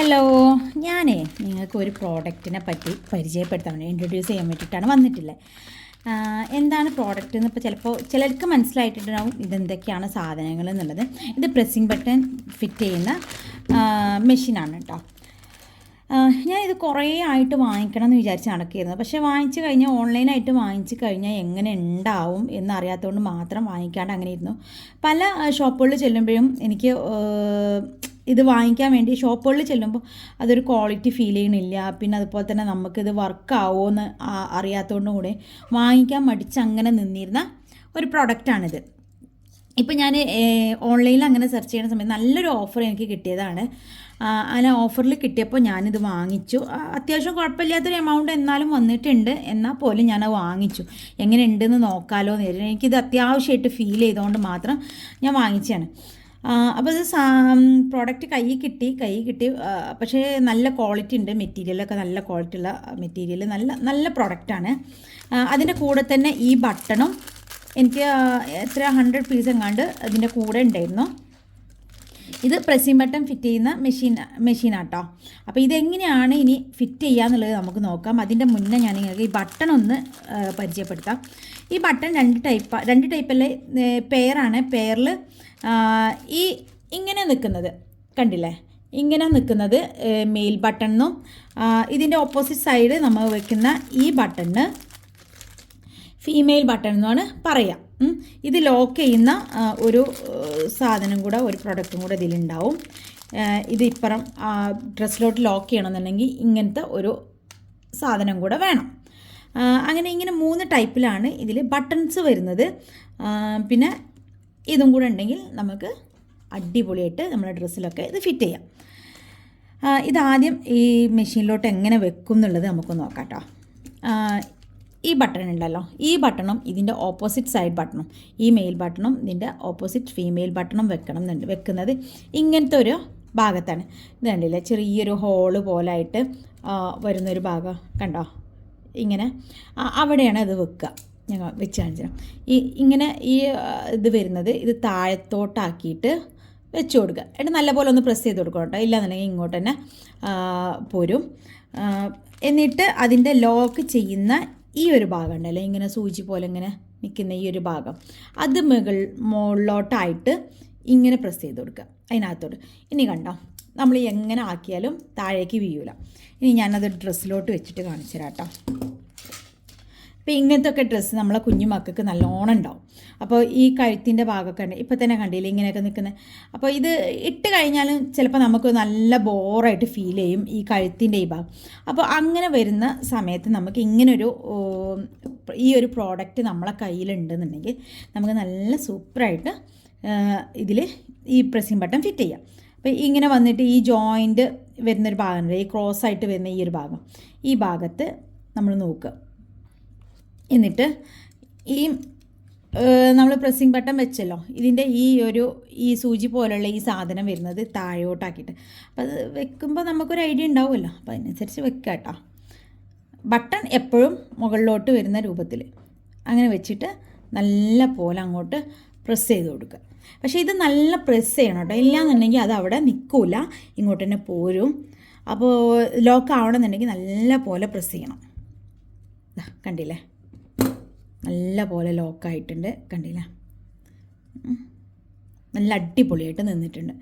Hello, ഞാനേ നിങ്ങൾക്ക് ഒരു പ്രോഡക്റ്റിനെ പറ്റി പരിചയപ്പെടുത്താൻ വേണ്ടി ഇൻട്രൊഡ്യൂസ് ചെയ്യാൻ വേണ്ടിയിട്ടാണ് വന്നിട്ടുള്ളത്. എന്താണ് പ്രോഡക്റ്റ് എന്ന് ഇപ്പോൾ ചിലപ്പോൾ ചിലർക്ക് മനസ്സിലായിട്ടുണ്ടാവും ഇതെന്തൊക്കെയാണ് സാധനങ്ങൾ എന്നുള്ളത്. ഇത് പ്രസ്സിങ് ബട്ടൺ ഫിറ്റ് ചെയ്യുന്ന മെഷീനാണ് കേട്ടോ. ഞാനിത് കുറേ ആയിട്ട് വാങ്ങിക്കണം എന്ന് വിചാരിച്ച് നടക്കുകയായിരുന്നു. പക്ഷേ വാങ്ങിച്ച് കഴിഞ്ഞാൽ ഓൺലൈനായിട്ട് വാങ്ങിച്ച് കഴിഞ്ഞാൽ എങ്ങനെ ഉണ്ടാവും എന്നറിയാത്തതുകൊണ്ട് മാത്രം വാങ്ങിക്കാണ്ട് അങ്ങനെ ഇരുന്നു. പല ഷോപ്പുകളിൽ ചെല്ലുമ്പോഴും എനിക്ക് ഇത് വാങ്ങിക്കാൻ വേണ്ടി ഷോപ്പുകളിൽ ചെല്ലുമ്പോൾ അതൊരു ക്വാളിറ്റി ഫീൽ ചെയ്യണില്ല. പിന്നെ അതുപോലെ തന്നെ നമുക്കിത് വർക്കാവുമോ എന്ന് അറിയാത്തതുകൊണ്ടും കൂടെ വാങ്ങിക്കാൻ മടിച്ച് അങ്ങനെ നിന്നിരുന്ന ഒരു പ്രൊഡക്റ്റാണിത്. ഇപ്പം ഞാൻ ഓൺലൈനിൽ അങ്ങനെ സെർച്ച് ചെയ്യുന്ന സമയത്ത് നല്ലൊരു ഓഫർ എനിക്ക് കിട്ടിയതാണ്. അങ്ങനെ ഓഫറിൽ കിട്ടിയപ്പോൾ ഞാനിത് വാങ്ങിച്ചു. അത്യാവശ്യം കുഴപ്പമില്ലാത്തൊരു എമൗണ്ട് എന്നാലും വന്നിട്ടുണ്ട്. എന്നാൽ പോലും ഞാനത് വാങ്ങിച്ചു. എങ്ങനെ ഉണ്ടെന്ന് നോക്കാമല്ലോ എന്ന് കരുതി. എനിക്കിത് അത്യാവശ്യമായിട്ട് ഫീൽ ചെയ്തുകൊണ്ട് മാത്രം ഞാൻ വാങ്ങിച്ചതാണ്. അപ്പോൾ ഇത് പ്രോഡക്റ്റ് കൈ കിട്ടി. പക്ഷേ നല്ല ക്വാളിറ്റി ഉണ്ട്. മെറ്റീരിയലൊക്കെ നല്ല ക്വാളിറ്റി ഉള്ള മെറ്റീരിയൽ, നല്ല പ്രോഡക്റ്റാണ്. അതിൻ്റെ കൂടെ തന്നെ ഈ ബട്ടണും എനിക്ക് 100 പീസ് എങ്ങാണ്ട് അതിൻ്റെ കൂടെ ഉണ്ടായിരുന്നു. ഇത് പ്രസ്സിങ് ബട്ടൺ ഫിറ്റ് ചെയ്യുന്ന മെഷീനാട്ടോ. അപ്പോൾ ഇതെങ്ങനെയാണ് ഇനി ഫിറ്റ് ചെയ്യുക എന്നുള്ളത് നമുക്ക് നോക്കാം. അതിൻ്റെ മുന്നേ ഞാൻ നിങ്ങൾക്ക് ഈ ബട്ടൺ ഒന്ന് പരിചയപ്പെടുത്താം. ഈ ബട്ടൺ രണ്ട് ടൈപ്പല്ലേ, പെയറാണ്. പെയറിൽ ഈ ഇങ്ങനെ നിൽക്കുന്നത് കണ്ടില്ലേ, ഇങ്ങനെ നിൽക്കുന്നത് മെയിൽ ബട്ടണെന്നും ഇതിൻ്റെ ഓപ്പോസിറ്റ് സൈഡ് നമ്മൾ വെക്കുന്ന ഈ ബട്ടണിന് ഫീമെയിൽ ബട്ടൺ എന്നാണ് പറയാം. ഇത് ലോക്ക് ചെയ്യുന്ന ഒരു സാധനം കൂടെ, ഒരു പ്രൊഡക്റ്റും കൂടെ ഇതിലുണ്ടാവും. ഇത് ഇപ്പുറം ഡ്രസ്സിലോട്ട് ലോക്ക് ചെയ്യണമെന്നുണ്ടെങ്കിൽ ഇങ്ങനത്തെ ഒരു സാധനം കൂടെ വേണം. അങ്ങനെ 3 ടൈപ്പിലാണ് ഇതിൽ ബട്ടൺസ് വരുന്നത്. പിന്നെ ഇതും കൂടെ ഉണ്ടെങ്കിൽ നമുക്ക് അടിപൊളിയായിട്ട് നമ്മുടെ ഡ്രസ്സിലൊക്കെ ഇത് ഫിറ്റ് ചെയ്യാം. ഇതാദ്യം ഈ മെഷീനിലോട്ട് എങ്ങനെ വെക്കും എന്നുള്ളത് നമുക്ക് നോക്കാം കേട്ടോ. ഈ ബട്ടൺ ഉണ്ടല്ലോ, ഈ ബട്ടണും ഇതിൻ്റെ ഓപ്പോസിറ്റ് സൈഡ് ബട്ടണും, ഈ മെയിൽ ബട്ടണും ഇതിൻ്റെ ഓപ്പോസിറ്റ് ഫീമെയിൽ ബട്ടണും വെക്കുന്നത് ഇങ്ങനത്തെ ഒരു ഭാഗത്താണ്. ഇത് കണ്ടില്ലേ, ചെറിയൊരു ഹോള് പോലായിട്ട് വരുന്നൊരു ഭാഗം കണ്ടോ, ഇങ്ങനെ അവിടെയാണ് ഇത് വെക്കുക. ഞങ്ങൾ വെച്ച് കാണിച്ചു. ഇങ്ങനെ ഇത് വരുന്നത് ഇത് താഴത്തോട്ടാക്കിയിട്ട് വെച്ച് കൊടുക്കുക. എന്നിട്ട് നല്ലപോലെ ഒന്ന് പ്രസ് ചെയ്ത് കൊടുക്കണം കേട്ടോ, ഇല്ലാന്നുണ്ടെങ്കിൽ ഇങ്ങോട്ട് തന്നെ പോരും. എന്നിട്ട് അതിൻ്റെ ലോക്ക് ചെയ്യുന്ന ഈ ഒരു ഭാഗം ഉണ്ടല്ലോ, ഇങ്ങനെ സൂചി പോലെ ഇങ്ങനെ നിൽക്കുന്ന ഈ ഒരു ഭാഗം, അത് മുകളിലോട്ടായിട്ട് ഇങ്ങനെ പ്രസ് ചെയ്ത് കൊടുക്കുക അതിനകത്തോട്ട്. ഇനി കണ്ടോ, നമ്മൾ എങ്ങനെ ആക്കിയാലും താഴേക്ക് വീഴൂല. ഇനി ഞാനത് ഡ്രസ്സിലോട്ട് വെച്ചിട്ട് കാണിച്ചു തരാം കേട്ടോ. അപ്പോൾ ഇങ്ങനത്തെ ഒക്കെ ഡ്രസ്സ് നമ്മളെ കുഞ്ഞു മക്കൾക്ക് നല്ലോണം ഉണ്ടാവും. അപ്പോൾ ഈ കഴുത്തിൻ്റെ ഭാഗമൊക്കെ ഉണ്ട്, ഇപ്പോൾ തന്നെ കണ്ടില്ലേ ഇങ്ങനെയൊക്കെ നിൽക്കുന്നത്. അപ്പോൾ ഇത് ഇട്ട് കഴിഞ്ഞാലും ചിലപ്പോൾ നമുക്ക് നല്ല ബോറായിട്ട് ഫീൽ ചെയ്യും ഈ കഴുത്തിൻ്റെ ഈ ഭാഗം. അപ്പോൾ അങ്ങനെ വരുന്ന സമയത്ത് നമുക്ക് ഇങ്ങനൊരു ഈ ഒരു പ്രോഡക്റ്റ് നമ്മളെ കയ്യിലുണ്ടെന്നുണ്ടെങ്കിൽ നമുക്ക് നല്ല സൂപ്പറായിട്ട് ഇതിൽ ഈ പ്രസ്സിങ് ബട്ടൺ ഫിറ്റ് ചെയ്യാം. അപ്പോൾ ഇങ്ങനെ വന്നിട്ട് ഈ ജോയിൻറ്റ് വരുന്നൊരു ഭാഗമുണ്ട്, ഈ ക്രോസ് ആയിട്ട് വരുന്ന ഈ ഒരു ഭാഗം, ഈ ഭാഗത്ത് നമ്മൾ നോക്കുക. എന്നിട്ട് ഈ നമ്മൾ പ്രസ്സിങ് ബട്ടൺ വെച്ചല്ലോ, ഇതിൻ്റെ ഈ സൂചി പോലുള്ള ഈ സാധനം വരുന്നത് താഴോട്ടാക്കിയിട്ട്, അപ്പോൾ അത് വെക്കുമ്പോൾ നമുക്കൊരു ഐഡിയ ഉണ്ടാവുമല്ലോ, അപ്പോൾ അതിനനുസരിച്ച് വെക്കുക കേട്ടോ. ബട്ടൺ എപ്പോഴും മുകളിലോട്ട് വരുന്ന രൂപത്തിൽ അങ്ങനെ വെച്ചിട്ട് നല്ല പോലെ അങ്ങോട്ട് പ്രസ് ചെയ്ത് കൊടുക്കുക. പക്ഷേ ഇത് നല്ല പ്രസ് ചെയ്യണം കേട്ടോ, ഇല്ലയെന്നുണ്ടെങ്കിൽ അത് അവിടെ നിൽക്കില്ല, ഇങ്ങോട്ട് തന്നെ പോരും. അപ്പോൾ ലോക്ക് ആവണമെന്നുണ്ടെങ്കിൽ നല്ല പോലെ പ്രസ് ചെയ്യണം. കണ്ടില്ലേ, നല്ല പോലെ ലോക്കായിട്ടുണ്ട്, കണ്ടില്ലേ, നല്ല അടിപൊളിയായിട്ട് നിന്നിട്ടുണ്ട്.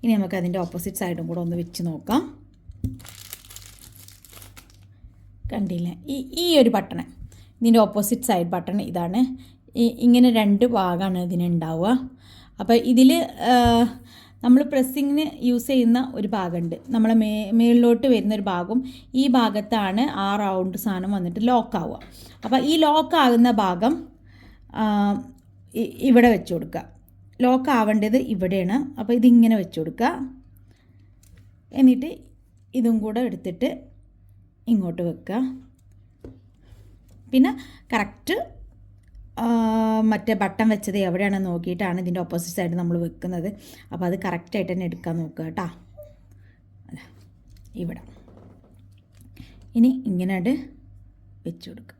ഇനി നമുക്ക് അതിൻ്റെ ഓപ്പോസിറ്റ് സൈഡും കൂടെ ഒന്ന് വെച്ച് നോക്കാം. കണ്ടില്ലേ, ഈ ഒരു ബട്ടൺ, ഇതിൻ്റെ ഓപ്പോസിറ്റ് സൈഡ് ബട്ടൺ ഇതാണ്. ഇങ്ങനെ 2 ഭാഗമാണ് ഇതിനുണ്ടാവുക. അപ്പോൾ ഇതിൽ നമ്മൾ പ്രസ്സിങ്ങിന് യൂസ് ചെയ്യുന്ന ഒരു ഭാഗമുണ്ട്, നമ്മളെ മേളിലോട്ട് വരുന്നൊരു ഭാഗം. ഈ ഭാഗത്താണ് ആ റൗണ്ട് സാധനം വന്നിട്ട് ലോക്കാവുക. അപ്പോൾ ഈ ലോക്കാകുന്ന ഭാഗം ഇവിടെ വെച്ച് കൊടുക്കുക. ലോക്കാവേണ്ടത് ഇവിടെയാണ്. അപ്പോൾ ഇതിങ്ങനെ വെച്ച് കൊടുക്കുക. എന്നിട്ട് ഇതും കൂടെ എടുത്തിട്ട് ഇങ്ങോട്ട് വെക്കുക. പിന്നെ കറക്റ്റ് മറ്റേ ബട്ടൺ വെച്ചത് എവിടെയാണെന്ന് നോക്കിയിട്ടാണ് ഇതിൻ്റെ ഓപ്പോസിറ്റ് സൈഡ് നമ്മൾ വെക്കുന്നത്. അപ്പോൾ അത് കറക്റ്റായിട്ട് തന്നെ എടുക്കാൻ നോക്കുക കേട്ടോ. അല്ല, ഇവിടെ ഇനി ഇങ്ങനെ വെച്ച് കൊടുക്കുക.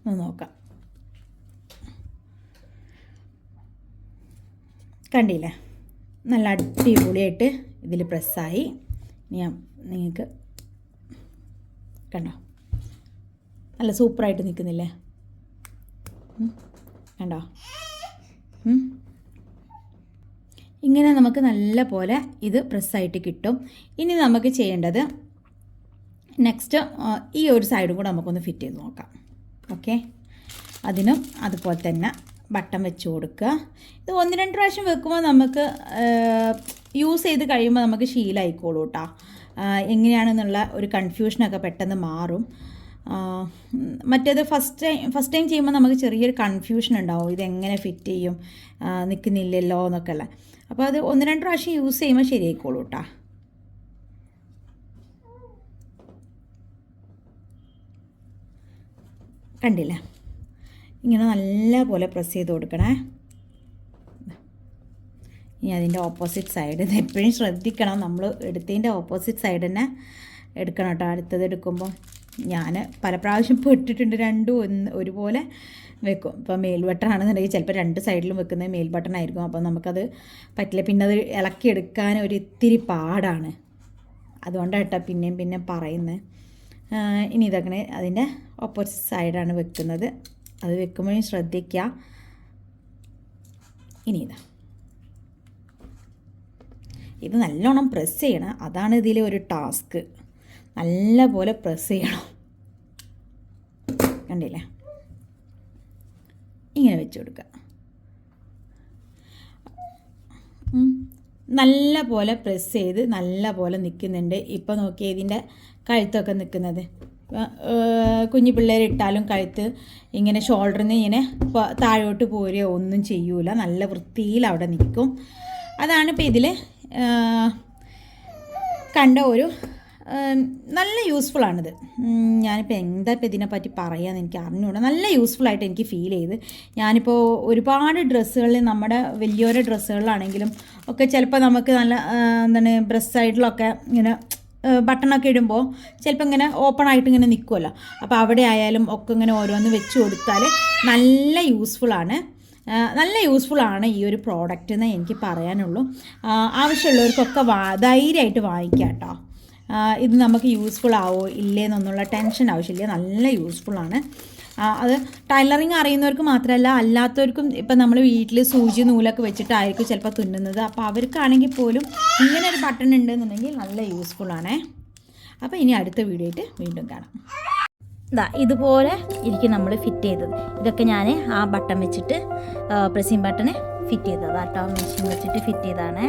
ഒന്ന് നോക്കാം, കണ്ടില്ലേ, നല്ല അടിപൊളിയായിട്ട് ഇതിൽ പ്രസ്സായി. ഞാൻ നിങ്ങൾക്ക് കണ്ടോ, നല്ല സൂപ്പറായിട്ട് നിൽക്കുന്നില്ലേ? കണ്ടോ? ഇങ്ങനെ നമുക്ക് നല്ല പോലെ ഇത് പ്രസ്സായിട്ട് കിട്ടും. ഇനി നമുക്ക് ചെയ്യേണ്ടത് നെക്സ്റ്റ് ഈ ഒരു സൈഡും കൂടെ നമുക്കൊന്ന് ഫിറ്റ് ചെയ്ത് നോക്കാം. ഓക്കെ, അതിനും അതുപോലെ തന്നെ ബട്ടൺ വെച്ച് കൊടുക്കുക. ഇത് 1-2 പ്രാവശ്യം വെക്കുമ്പോൾ നമുക്ക് യൂസ് ചെയ്ത് കഴിയുമ്പോൾ നമുക്ക് ശീലമായിക്കോളൂ കേട്ടോ. എങ്ങനെയാണെന്നുള്ള ഒരു കൺഫ്യൂഷനൊക്കെ പെട്ടെന്ന് മാറും. മറ്റേത് ഫസ്റ്റ് ടൈം ചെയ്യുമ്പോൾ നമുക്ക് ചെറിയൊരു കൺഫ്യൂഷൻ ഉണ്ടാവും, ഇതെങ്ങനെ ഫിറ്റ് ചെയ്യും, നിൽക്കുന്നില്ലല്ലോ എന്നൊക്കെ ഉള്ള. അപ്പോൾ അത് 1-2 പ്രാവശ്യം യൂസ് ചെയ്യുമ്പോൾ ശരിയായിക്കോളൂ കേട്ടോ. കണ്ടില്ല, ഇങ്ങനെ നല്ല പോലെ പ്രസ് ചെയ്ത് കൊടുക്കണേ. ഇനി അതിൻ്റെ ഓപ്പോസിറ്റ് സൈഡ് എപ്പോഴും ശ്രദ്ധിക്കണം, നമ്മൾ എടുത്തതിൻ്റെ ഓപ്പോസിറ്റ് സൈഡ് തന്നെ എടുക്കണം കേട്ടോ. അടുത്തത് എടുക്കുമ്പോൾ ഞാൻ പല പ്രാവശ്യം പെട്ടിട്ടുണ്ട്, രണ്ടും ഒരുപോലെ വെക്കും. ഇപ്പോൾ മേൽ ബട്ടണാണെന്നുണ്ടെങ്കിൽ ചിലപ്പോൾ 2 സൈഡിലും വെക്കുന്നത് മേൽ ബട്ടണായിരിക്കും. അപ്പോൾ നമുക്കത് പറ്റില്ല, പിന്നെ അത് ഇളക്കിയെടുക്കാൻ ഒരു ഇത്തിരി പാടാണ്. അതുകൊണ്ടാണ് കേട്ടോ പിന്നെയും പറയുന്നത്. ഇനി ഇതൊക്കെ അതിൻ്റെ ഓപ്പോസിറ്റ് സൈഡാണ് വെക്കുന്നത്, അത് വെക്കുമ്പോഴും ശ്രദ്ധിക്കുക. ഇനി ഇത് നല്ലോണം പ്രസ് ചെയ്യണം, അതാണ് ഇതിലെ ഒരു ടാസ്ക്. നല്ല പോലെ പ്രസ് ചെയ്യണം. കണ്ടില്ലേ, ഇങ്ങനെ വെച്ച് കൊടുക്കുക. നല്ല പോലെ പ്രസ് ചെയ്ത് നല്ല പോലെ നിൽക്കുന്നുണ്ട്. ഇപ്പോൾ നോക്കിയാൽ ഇതിൻ്റെ കഴുത്തൊക്കെ നിൽക്കുന്നത്, കുഞ്ഞു പിള്ളേരിട്ടാലും കഴുത്ത് ഇങ്ങനെ ഷോൾഡറിൽ നിന്ന് ഇങ്ങനെ താഴോട്ട് പോരുകയോ ഒന്നും ചെയ്യൂല, നല്ല വൃത്തിയിൽ അവിടെ നിൽക്കും. അതാണ് ഇപ്പോൾ ഇതിൽ കണ്ട ഒരു നല്ല യൂസ്ഫുള്ളാണിത്. ഞാനിപ്പോൾ എന്താ ഇപ്പോൾ ഇതിനെപ്പറ്റി പറയാമെന്ന് എനിക്ക് അറിഞ്ഞുകൂടാ. നല്ല യൂസ്ഫുള്ളായിട്ട് എനിക്ക് ഫീൽ ചെയ്ത്. ഞാനിപ്പോൾ ഒരുപാട് ഡ്രസ്സുകളിൽ, നമ്മുടെ വലിയൊരു ഡ്രസ്സുകളിലാണെങ്കിലും ഒക്കെ ചിലപ്പോൾ നമുക്ക് നല്ല എന്താണ് ബ്രസ്റ്റ് സൈഡിലൊക്കെ ഇങ്ങനെ ബട്ടണൊക്കെ ഇടുമ്പോൾ ചിലപ്പോൾ ഇങ്ങനെ ഓപ്പൺ ആയിട്ട് ഇങ്ങനെ നിൽക്കുമല്ലോ. അപ്പോൾ അവിടെ ആയാലും ഒക്കെ ഇങ്ങനെ ഓരോന്ന് വെച്ച് കൊടുത്താൽ നല്ല യൂസ്ഫുള്ളാണ്. ഈ ഒരു പ്രോഡക്റ്റ് എന്ന് എനിക്ക് പറയാനുള്ളൂ. ആവശ്യമുള്ളവർക്കൊക്കെ ധൈര്യമായിട്ട് വാങ്ങിക്കാം കേട്ടോ. ഇത് നമുക്ക് യൂസ്ഫുൾ ആവോ ഇല്ലേന്നൊന്നുള്ള ടെൻഷൻ ആവശ്യമില്ല, നല്ല യൂസ്ഫുള്ളാണ്. അത് ടൈലറിങ് അറിയുന്നവർക്ക് മാത്രമല്ല അല്ലാത്തവർക്കും. ഇപ്പം നമ്മൾ വീട്ടിൽ സൂചി നൂലൊക്കെ വെച്ചിട്ടായിരിക്കും ചിലപ്പോൾ തുന്നുന്നത്. അപ്പോൾ അവർക്കാണെങ്കിൽ പോലും ഇങ്ങനെ ഒരു ബട്ടൺ ഉണ്ടെന്നുണ്ടെങ്കിൽ നല്ല യൂസ്ഫുള്ളാണേ. അപ്പോൾ ഇനി അടുത്ത വീഡിയോ ആയിട്ട് വീണ്ടും കാണാം. ഇതുപോലെ ഇരിക്കും നമ്മൾ ഫിറ്റ് ചെയ്തത്. ഇതൊക്കെ ഞാൻ ആ ബട്ടൺ വെച്ചിട്ട് പ്രസ്സിങ് ബട്ടണ് ഫിറ്റ് ചെയ്തതാണ് കേട്ടോ, മെഷീൻ വെച്ചിട്ട് ഫിറ്റ് ചെയ്തതാണ്.